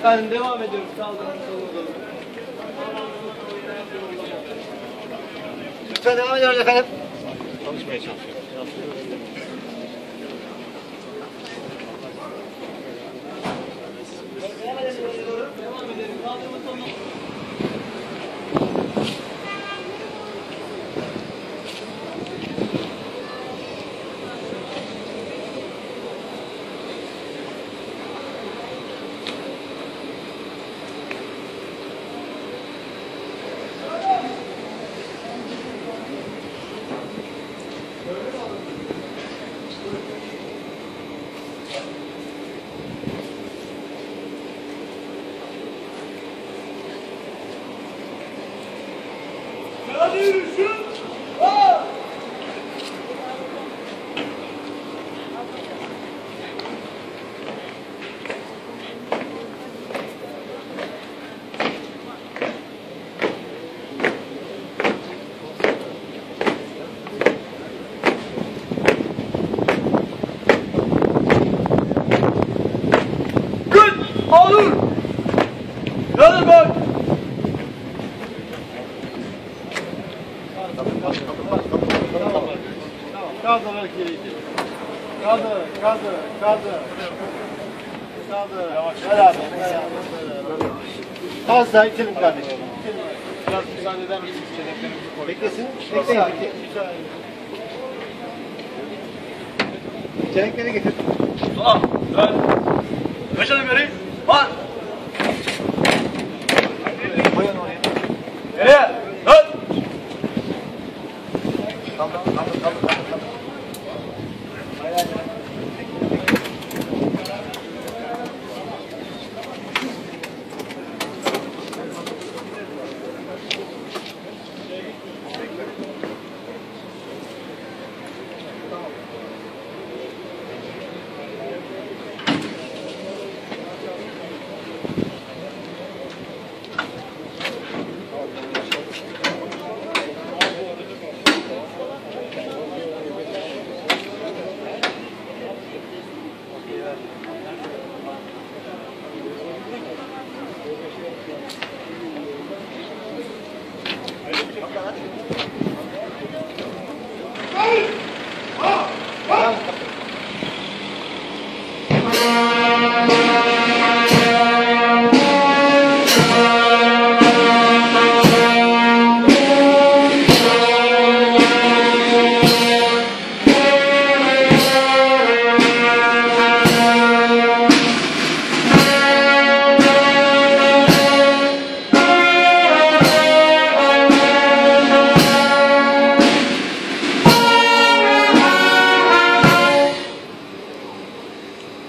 Efendim devam ediyoruz. Saldırın soluna. Lütfen devam ediyoruz efendim. Çalışmaya çalışıyor. Devam edelim. Kaldırma soluna. Olur. Hadi gol. Kaldır hareketi. Kaldır. Beraber. Fazla itelim kardeşim. Biraz müsaade eder misiniz? Çeneklerimizi koyun. Beklesin. Bekleyin. Çenekleri getir. Tamam. Dön. Kaçalım beri. Var. Koyun oraya. Nereye? Dön. Kaldır. Hadi.